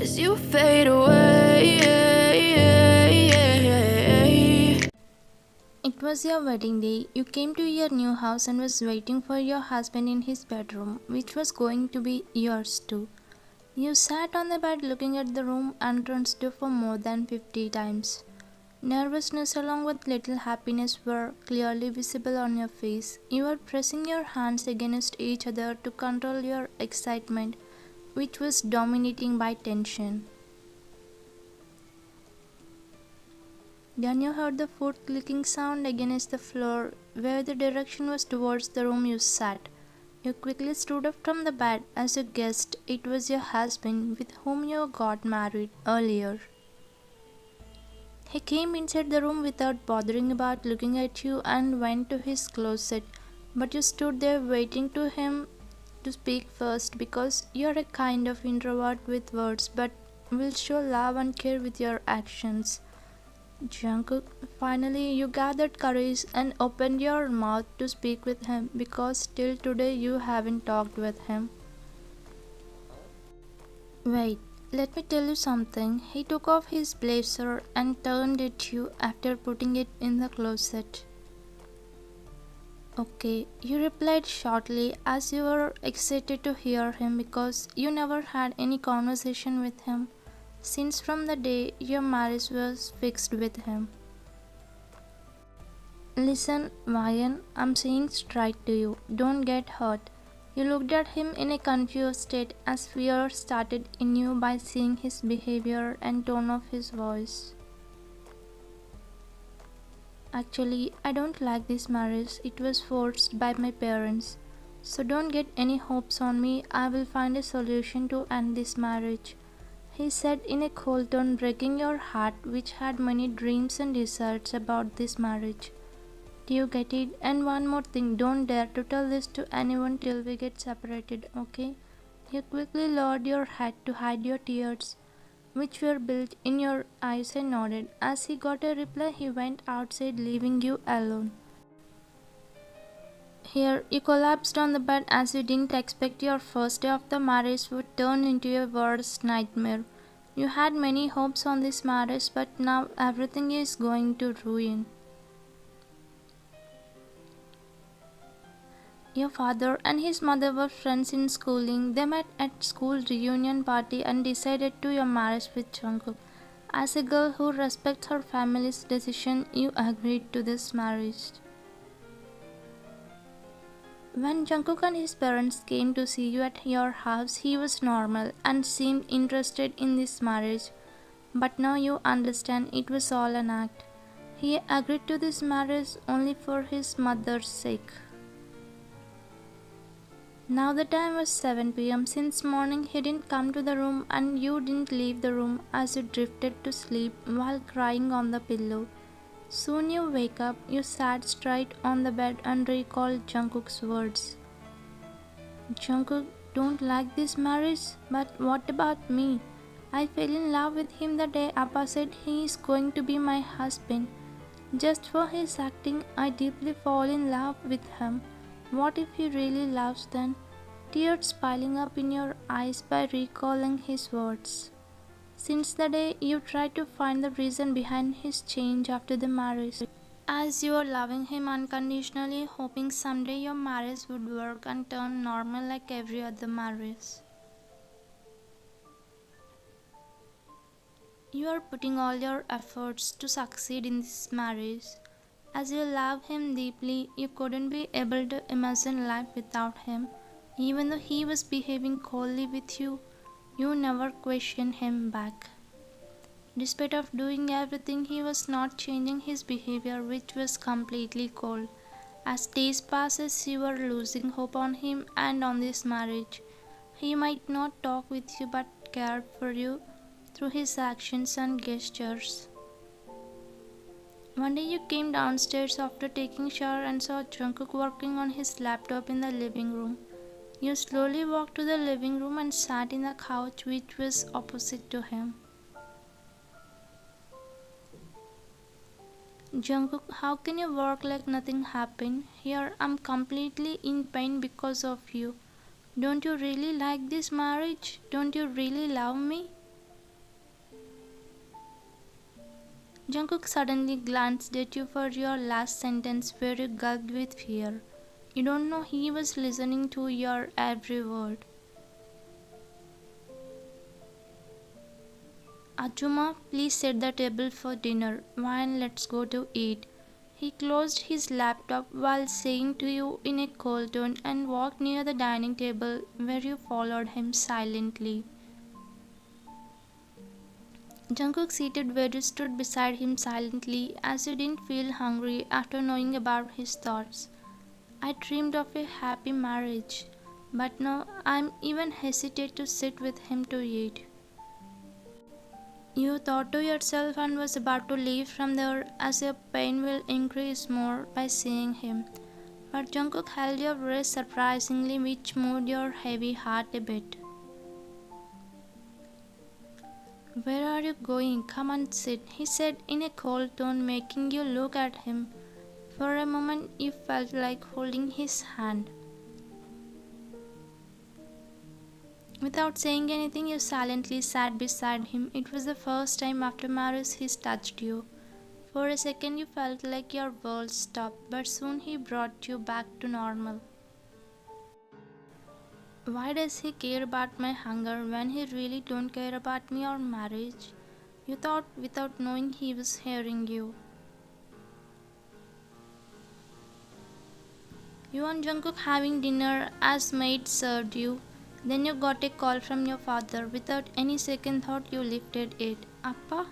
as you fade away. It was your wedding day. You came to your new house and was waiting for your husband in his bedroom, which was going to be yours too. You sat on the bed looking at the room entrance door for more than 50 times. Nervousness along with little happiness were clearly visible on your face. You were pressing your hands against each other to control your excitement, which was dominating by tension. Then you heard the foot clicking sound against the floor, where the direction was towards the room you sat. You quickly stood up from the bed as you guessed it was your husband with whom you got married earlier. He came inside the room without bothering about looking at you and went to his closet, but you stood there waiting to him to speak first because you're a kind of introvert with words but will show love and care with your actions. Jungkook, finally you gathered courage and opened your mouth to speak with him because till today you haven't talked with him. Wait, let me tell you something. He took off his blazer and turned at you after putting it in the closet. Okay, you replied shortly as you were excited to hear him because you never had any conversation with him since from the day your marriage was fixed with him. Listen, Ryan, I'm saying straight to you. Don't get hurt. You looked at him in a confused state as fear started in you by seeing his behavior and tone of his voice. Actually, I don't like this marriage. It was forced by my parents. So don't get any hopes on me. I will find a solution to end this marriage, he said in a cold tone, breaking your heart, which had many dreams and desires about this marriage. Do you get it? And one more thing, don't dare to tell this to anyone till we get separated, okay? You quickly lowered your head to hide your tears, which were built in your eyes, and nodded. As he got a reply, he went outside, leaving you alone. Here, you collapsed on the bed as you didn't expect your first day of the marriage would turn into your worst nightmare. You had many hopes on this marriage, but now everything is going to ruin. Your father and his mother were friends in schooling. They met at school reunion party and decided to your marriage with Jungkook. As a girl who respects her family's decision, you agreed to this marriage. When Jungkook and his parents came to see you at your house, he was normal and seemed interested in this marriage. But now you understand it was all an act. He agreed to this marriage only for his mother's sake. Now the time was 7 p.m. Since morning he didn't come to the room and you didn't leave the room as you drifted to sleep while crying on the pillow. Soon you wake up, you sat straight on the bed and recalled Jungkook's words. Jungkook don't like this marriage, but what about me? I fell in love with him the day Appa said he is going to be my husband. Just for his acting, I deeply fall in love with him. What if he really loves then? Tears piling up in your eyes by recalling his words. Since the day you tried to find the reason behind his change after the marriage, as you were loving him unconditionally, hoping someday your marriage would work and turn normal like every other marriage. You are putting all your efforts to succeed in this marriage. As you love him deeply, you couldn't be able to imagine life without him. Even though he was behaving coldly with you, you never questioned him back. Despite of doing everything, he was not changing his behavior, which was completely cold. As days passes, you are losing hope on him and on this marriage. He might not talk with you but care for you through his actions and gestures. One day you came downstairs after taking shower and saw Jungkook working on his laptop in the living room. You slowly walked to the living room and sat in the couch which was opposite to him. Jungkook, how can you work like nothing happened? Here I'm completely in pain because of you. Don't you really like this marriage? Don't you really love me? Jungkook suddenly glanced at you for your last sentence where you gulped with fear. You don't know he was listening to your every word. Ajuma, please set the table for dinner. Wine, let's go to eat. He closed his laptop while saying to you in a cold tone and walked near the dining table where you followed him silently. Jungkook seated where you stood beside him silently as you didn't feel hungry after knowing about his thoughts. I dreamed of a happy marriage, but now I'm even hesitate to sit with him to eat. You thought to yourself and was about to leave from there as your pain will increase more by seeing him. But Jungkook held your wrist surprisingly, which moved your heavy heart a bit. Where are you going? Come and sit, he said in a cold tone, making you look at him. For a moment you felt like holding his hand. Without saying anything, you silently sat beside him. It was the first time after marriage he's touched you. For a second you felt like your world stopped, but soon he brought you back to normal. Why does he care about my hunger when he really don't care about me or marriage? You thought without knowing he was hearing you. You and Jungkook having dinner as maid served you. Then you got a call from your father. Without any second thought you lifted it. Appa?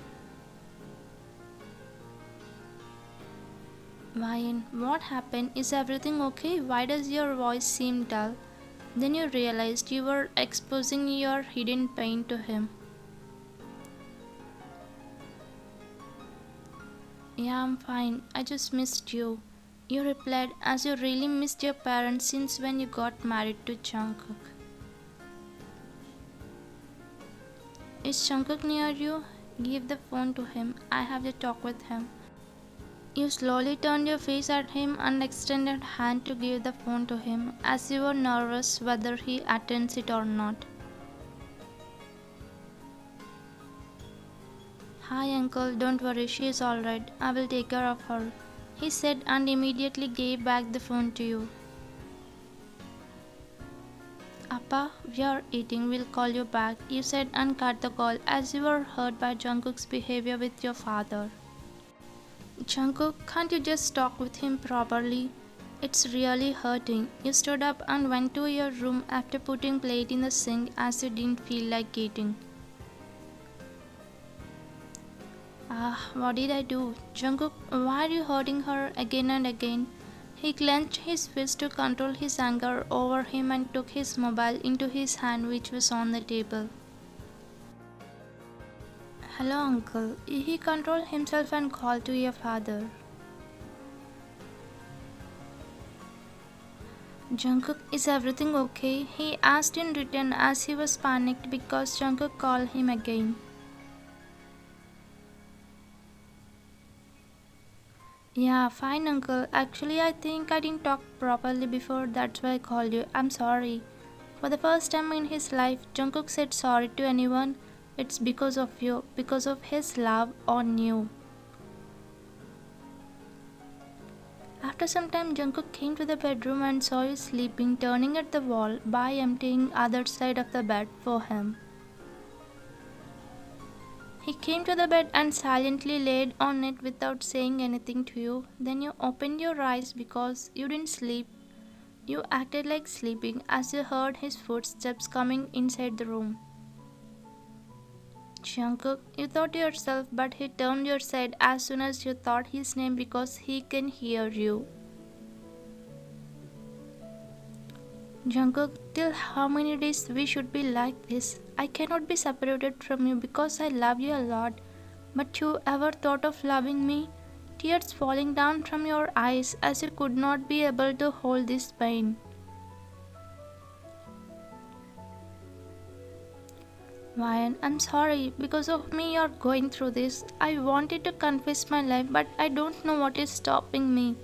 Why? What happened? Is everything okay? Why does your voice seem dull? Then you realized you were exposing your hidden pain to him. Yeah, I'm fine. I just missed you. You replied as you really missed your parents since when you got married to Jungkook. Is Jungkook near you? Give the phone to him. I have to talk with him. You slowly turned your face at him and extended hand to give the phone to him as you were nervous whether he attends it or not. Hi uncle, don't worry, she is alright. I will take care of her, he said and immediately gave back the phone to you. Appa, we are eating, we'll call you back, you said and cut the call as you were hurt by Jungkook's behavior with your father. Jungkook, can't you just talk with him properly? It's really hurting. You stood up and went to your room after putting plate in the sink as you didn't feel like eating. What did I do? Jungkook, why are you hurting her again and again? He clenched his fist to control his anger over him and took his mobile into his hand which was on the table. Hello uncle. He controlled himself and called to your father. Jungkook, is everything okay? He asked in return as he was panicked because Jungkook called him again. Yeah, fine uncle. Actually, I think I didn't talk properly before, that's why I called you. I'm sorry. For the first time in his life, Jungkook said sorry to anyone. It's because of you, because of his love on you. After some time, Jungkook came to the bedroom and saw you sleeping, turning at the wall by emptying other side of the bed for him. He came to the bed and silently laid on it without saying anything to you. Then you opened your eyes because you didn't sleep. You acted like sleeping as you heard his footsteps coming inside the room. Jungkook, you thought to yourself, but he turned your side as soon as you thought his name because he can hear you. Jungkook, till how many days we should be like this? I cannot be separated from you because I love you a lot. But you ever thought of loving me? Tears falling down from your eyes as you could not be able to hold this pain. Ryan, I'm sorry. Because of me you're going through this. I wanted to confess my life but I don't know what is stopping me.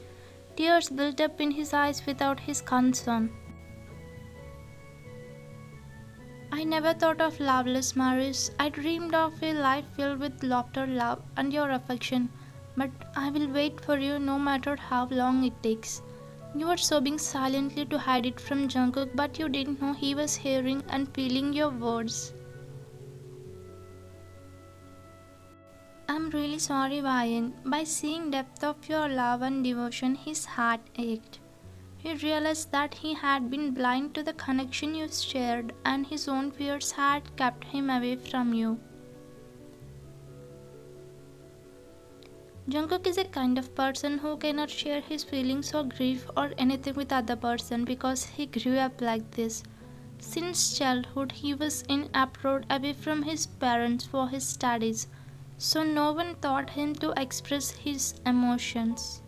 Tears built up in his eyes without his concern. I never thought of loveless marriage. I dreamed of a life filled with laughter, love, and your affection. But I will wait for you no matter how long it takes. You were sobbing silently to hide it from Jungkook, but you didn't know he was hearing and feeling your words. I'm really sorry, Vayan. By seeing depth of your love and devotion, his heart ached. He realized that he had been blind to the connection you shared, and his own fears had kept him away from you. Jungkook is a kind of person who cannot share his feelings or grief or anything with other person because he grew up like this. Since childhood, he was in abroad away from his parents for his studies, so no one taught him to express his emotions.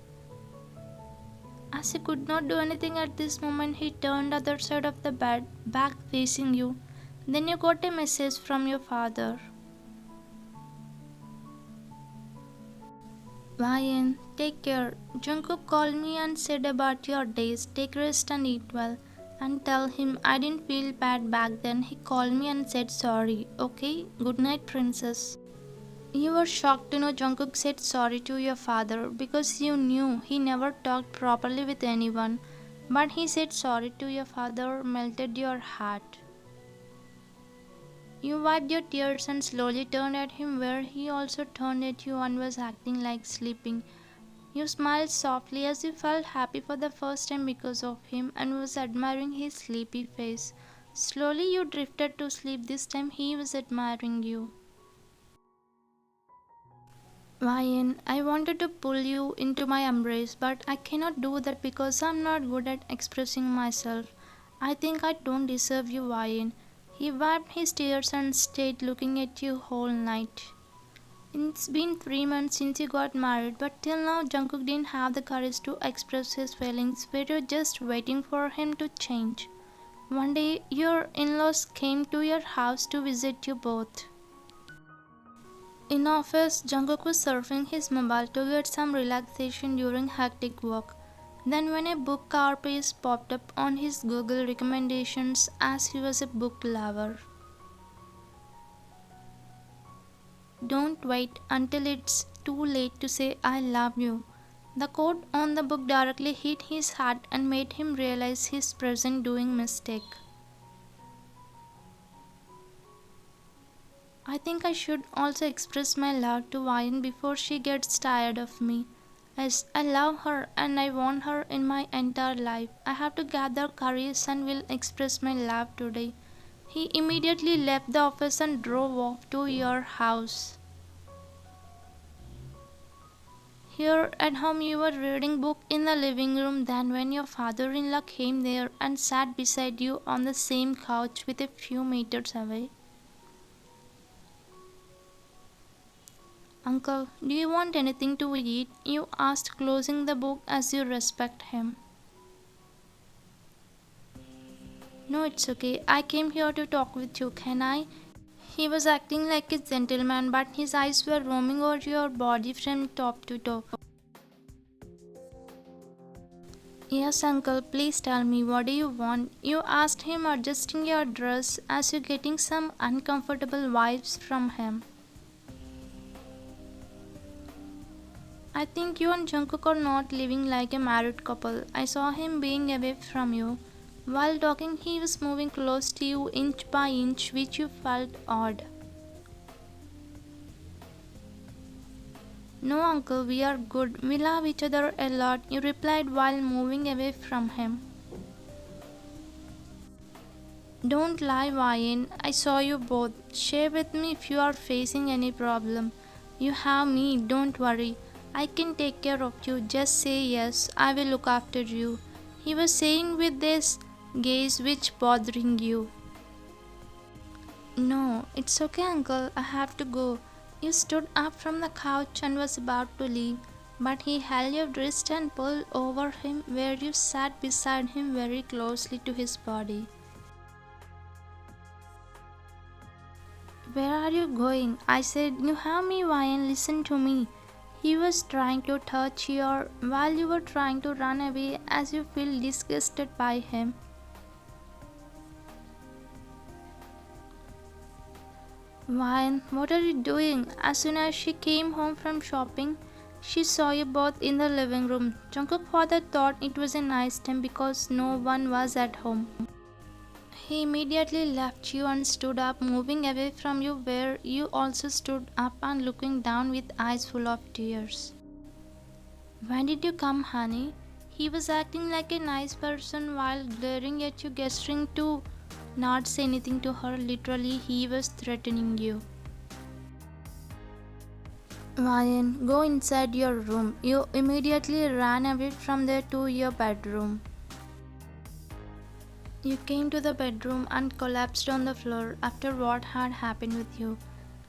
As he could not do anything at this moment, he turned the other side of the bed, back facing you. Then you got a message from your father. Vayan, take care. Jungkook called me and said about your days. Take rest and eat well. And tell him I didn't feel bad back then. He called me and said sorry. Okay? Good night, princess. You were shocked to know Jungkook said sorry to your father because you knew he never talked properly with anyone. But he said sorry to your father melted your heart. You wiped your tears and slowly turned at him where he also turned at you and was acting like sleeping. You smiled softly as you felt happy for the first time because of him and was admiring his sleepy face. Slowly you drifted to sleep. This time he was admiring you. Ryan, I wanted to pull you into my embrace, but I cannot do that because I'm not good at expressing myself. I think I don't deserve you, Ryan. He wiped his tears and stayed looking at you whole night. It's been 3 months since you got married, but till now Jungkook didn't have the courage to express his feelings. We were just waiting for him to change. One day, your in-laws came to your house to visit you both. In office, Jungkook was surfing his mobile to get some relaxation during hectic work. Then when a book cover page popped up on his Google recommendations as he was a book lover. Don't wait until it's too late to say I love you. The quote on the book directly hit his heart and made him realize his present doing mistake. I think I should also express my love to Vian before she gets tired of me. Yes, I love her and I want her in my entire life. I have to gather courage and will express my love today. He immediately left the office and drove off to your house. Here at home you were reading book in the living room, then when your father-in-law came there and sat beside you on the same couch with a few meters away. Uncle, do you want anything to eat? You asked, closing the book as you respect him. No, it's okay. I came here to talk with you. Can I? He was acting like a gentleman, but his eyes were roaming over your body from top to toe. Yes, uncle, please tell me, what do you want? You asked him, adjusting your dress as you're getting some uncomfortable vibes from him. I think you and Jungkook are not living like a married couple. I saw him being away from you. While talking, he was moving close to you inch by inch, which you felt odd. No, uncle, we are good. We love each other a lot, you replied while moving away from him. Don't lie, Vayan. I saw you both. Share with me if you are facing any problem. You have me, don't worry. I can take care of you. Just say yes, I will look after you. He was saying with this gaze which bothering you. No, it's okay, uncle. I have to go. You stood up from the couch and was about to leave, but he held your wrist and pulled over him where you sat beside him very closely to his body. Where are you going? I said, you have me, Vayan. Listen to me. He was trying to touch your while you were trying to run away as you feel disgusted by him. Why? What are you doing? As soon as she came home from shopping, she saw you both in the living room. Jungkook's father thought it was a nice time because no one was at home. He immediately left you and stood up, moving away from you, where you also stood up and looking down with eyes full of tears. When did you come, honey? He was acting like a nice person while glaring at you, gesturing to not say anything to her. Literally, he was threatening you. Ryan, go inside your room. You immediately ran away from there to your bedroom. You came to the bedroom and collapsed on the floor after what had happened with you.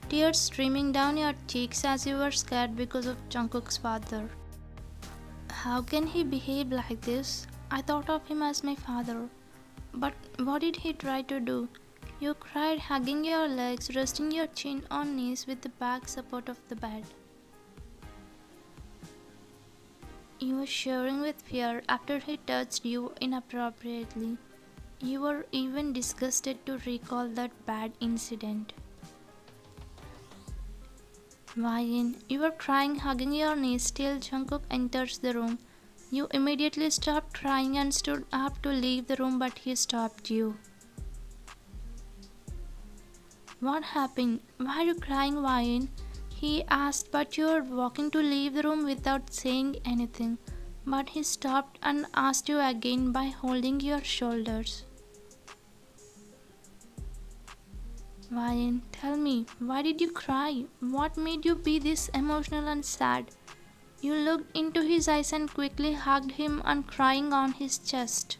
Tears streaming down your cheeks as you were scared because of Jungkook's father. How can he behave like this? I thought of him as my father. But what did he try to do? You cried, hugging your legs, resting your chin on knees with the back support of the bed. You were shivering with fear after he touched you inappropriately. You were even disgusted to recall that bad incident. Why, you were crying, hugging your knees till Jungkook enters the room. You immediately stopped crying and stood up to leave the room, but he stopped you. What happened? Why are you crying, Wine? He asked, but you were walking to leave the room without saying anything. But he stopped and asked you again by holding your shoulders. Ryan, tell me, why did you cry? What made you be this emotional and sad? You looked into his eyes and quickly hugged him and crying on his chest.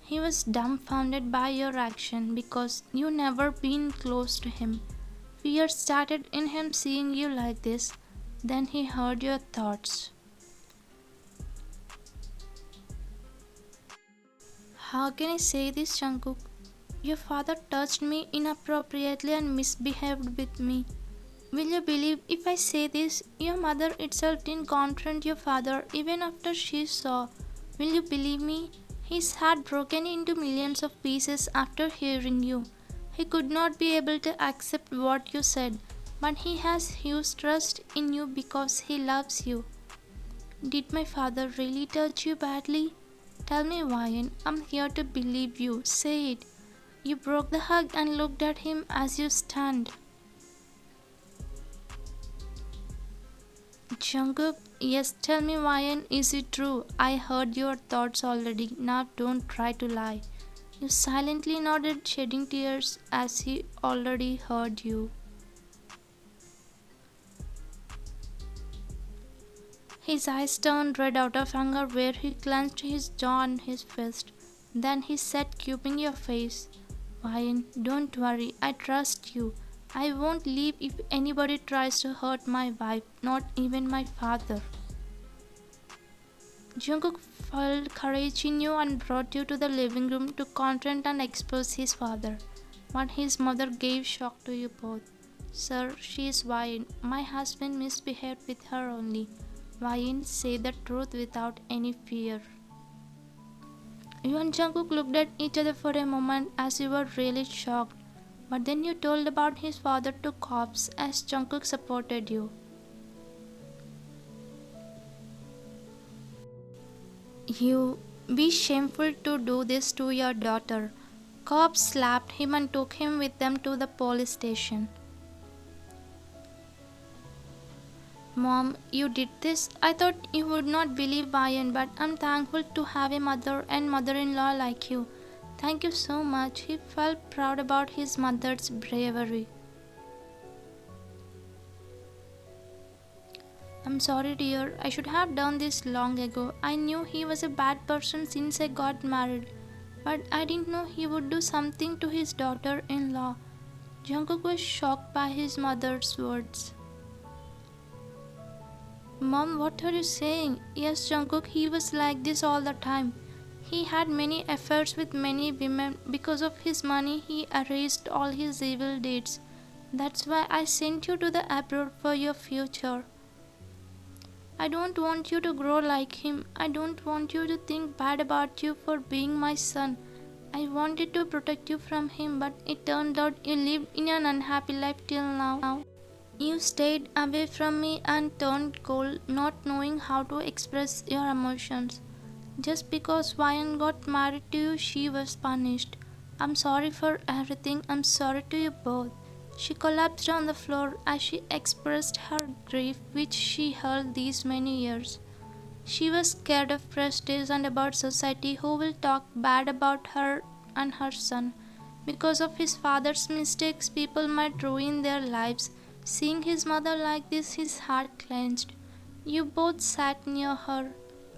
He was dumbfounded by your action because you never been close to him. Fear started in him seeing you like this. Then he heard your thoughts. How can I say this, Jungkook? Your father touched me inappropriately and misbehaved with me. Will you believe if I say this? Your mother itself didn't confront your father even after she saw. Will you believe me? His heart broken into millions of pieces after hearing you. He could not be able to accept what you said, but he has huge trust in you because he loves you. Did my father really touch you badly? Tell me, Ryan. I'm here to believe you. Say it. You broke the hug and looked at him as you stand. Jungkook, yes, tell me, Ryan, is it true? I heard your thoughts already. Now don't try to lie. You silently nodded, shedding tears as he already heard you. His eyes turned red out of anger where he clenched his jaw and his fist. Then he said, cubing your face, Ryan, don't worry, I trust you. I won't leave if anybody tries to hurt my wife, not even my father. Jungkook felt courage in you and brought you to the living room to confront and expose his father. But his mother gave shock to you both. Sir, she is Ryan. My husband misbehaved with her only. Ryan, say the truth without any fear. You and Jungkook looked at each other for a moment as you were really shocked. But then you told about his father to cops as Jungkook supported you. You be shameful to do this to your daughter. Cops slapped him and took him with them to the police station. Mom, you did this? I thought you would not believe Ryan, but I'm thankful to have a mother and mother-in-law like you. Thank you so much. He felt proud about his mother's bravery. I'm sorry, dear. I should have done this long ago. I knew he was a bad person since I got married, but I didn't know he would do something to his daughter-in-law. Jungkook was shocked by his mother's words. Mom, what are you saying? Yes, Jungkook, he was like this all the time. He had many affairs with many women. Because of his money, he erased all his evil deeds. That's why I sent you to the abroad for your future. I don't want you to grow like him. I don't want you to think bad about you for being my son. I wanted to protect you from him, but it turned out you lived in an unhappy life till now. You stayed away from me and turned cold, not knowing how to express your emotions. Just because Ryan got married to you, she was punished. I'm sorry for everything. I'm sorry to you both. She collapsed on the floor as she expressed her grief, which she held these many years. She was scared of prestige and about society who will talk bad about her and her son. Because of his father's mistakes, people might ruin their lives. Seeing his mother like this, his heart clenched. You both sat near her.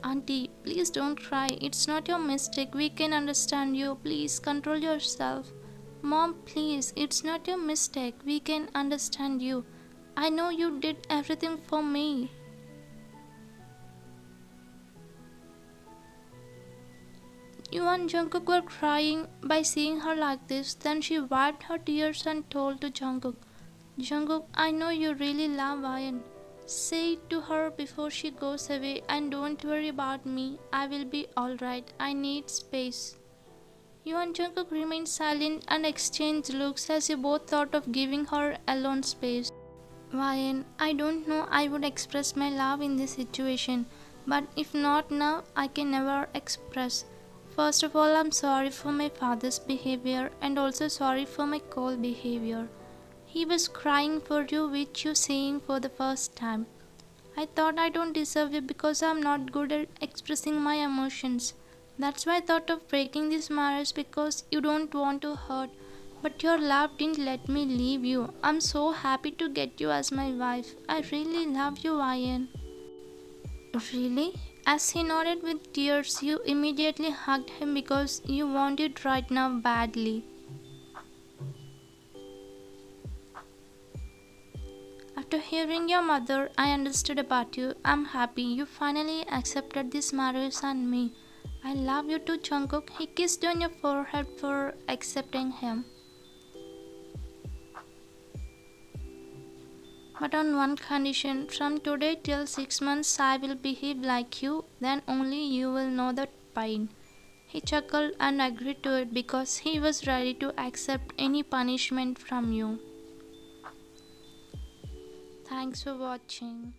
Auntie, please don't cry. It's not your mistake. We can understand you. Please control yourself. Mom, please. It's not your mistake. We can understand you. I know you did everything for me. You and Jungkook were crying by seeing her like this. Then she wiped her tears and told to Jungkook, Jungkook, I know you really love Ian. Say it to her before she goes away and don't worry about me. I will be alright. I need space. You and Jungkook remained silent and exchanged looks as you both thought of giving her alone space. Ryan, I don't know I would express my love in this situation, but if not now, I can never express. First of all, I'm sorry for my father's behavior and also sorry for my cold behavior. He was crying for you, which you seeing for the first time. I thought I don't deserve you because I'm not good at expressing my emotions. That's why I thought of breaking this marriage because you don't want to hurt. But your love didn't let me leave you. I'm so happy to get you as my wife. I really love you, Ian. Really? As he nodded with tears, you immediately hugged him because you want it right now badly. After hearing your mother, I understood about you. I'm happy you finally accepted this marriage and me. I love you too, Jungkook. He kissed you on your forehead for accepting him. But on one condition, from today till 6 months I will behave like you, then only you will know the pain. He chuckled and agreed to it because he was ready to accept any punishment from you. Thanks for watching.